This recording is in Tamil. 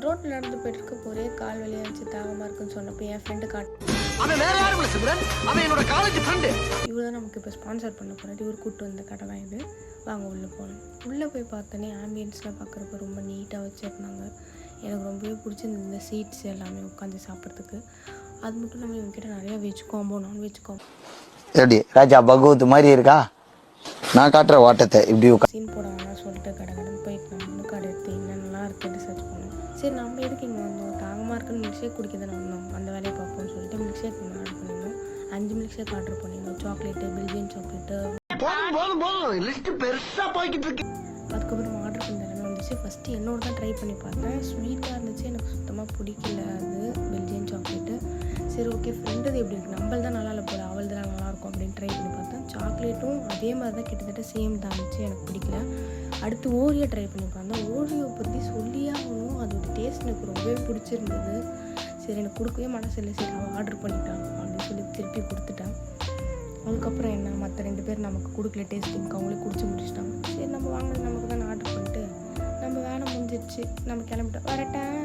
ரோட்டில் நடந்து போயிட்டு இருக்க ஒரே கால் வலியாக இருந்துச்சு, தாகமாக இருக்குன்னு சொன்னப்போ என் ஃப்ரெண்டு இவர் தான் நமக்கு இப்போ ஸ்பான்சர் பண்ண போகிறாரு. இவர் கூப்பிட்டு வந்த கடை தான் இது. வாங்க உள்ளே போகலாம். உள்ளே போய் பார்த்தோன்னே ஆம்பியன்ஸ்லாம் பார்க்குறப்ப ரொம்ப நீட்டாக வச்சுருந்தாங்க. எனக்கு ரொம்பவே பிடிச்சிருந்தது இந்த சீட்ஸ் எல்லாமே உட்காந்து சாப்பிட்றதுக்கு. அது மட்டும் இல்லாமல் இவங்ககிட்ட நிறையா வெஜ் காம்போ நான்வெஜ் காம்போ எப்படி ராஜா பகவத் மாதிரி இருக்கா. நான் காட்டுற ஓட்டத்தை இப்படி சீன் போட வேணாம் சொல்லிட்டு கடை கடன் போயிட்டு நம்ம இன்னும் கடை எடுத்து என்னென்னலாம் இருக்குன்னு சர்ச் பண்ணோம். சரி நம்ம எதுக்கு இங்கே வந்தோம், தாகமாக இருக்குன்னு மில்க் ஷேக் குடிக்க தானே வந்தோம், அந்த வேலையை பார்ப்போம்னு சொல்லிட்டு மில்க் ஷேக் ஒன்று ஆர்டர் பண்ணியிருந்தோம். 5 மில்க் ஷேக் ஆர்டர் பண்ணியிருந்தோம். சாக்லேட்டு, பெல்ஜியன் சாக்லேட்டு, அதுக்கப்புறம் ஆர்டர் பண்ண எல்லாமே வந்துச்சு. ஃபஸ்ட்டு என்னோட தான் ட்ரை பண்ணி பார்த்தேன். ஸ்வீட்டாக இருந்துச்சு, எனக்கு சுத்தமாக பிடிக்கல அது பெல்ஜியன் சாக்லேட்டு. சரி ஓகே ஃப்ரெண்டு எப்படி இருக்குது, நம்மள் தான் நல்லா இல்லை போல, அவள் தான் நல்லாயிருக்கும் அப்படின்னு ட்ரை பண்ணி பார்த்தேன். சாக்லேட்டும் அதே மாதிரி தான் கிட்டத்தட்ட சேம் தான் இருந்துச்சு, எனக்கு பிடிக்கல. அடுத்து ஓரியோ ட்ரை பண்ணி பார்த்தேன். ஓரியோ பற்றி சொல்லியே ஆகணும், அதோட டேஸ்ட் எனக்கு ரொம்பவே பிடிச்சிருந்தது. சரி எனக்கு கொடுக்கவே மனசு இல்லை, சரி அவள் ஆர்டர் பண்ணிட்டான் அப்படின்னு சொல்லி திருப்பி கொடுத்துட்டேன். அதுக்கப்புறம் என்ன, மற்ற 2 பேர் நமக்கு கொடுக்கல டேஸ்டிங்க்கு, அவங்களே குடிச்சு முடிச்சிட்டாங்க. சரி நம்ம வாங்கினது நமக்கு தான் ஆர்டர் பண்ணிட்டு நம்ம வேலை முடிஞ்சிடுச்சு, நம்ம கிளம்பிட்டோம். வரட்டேன்.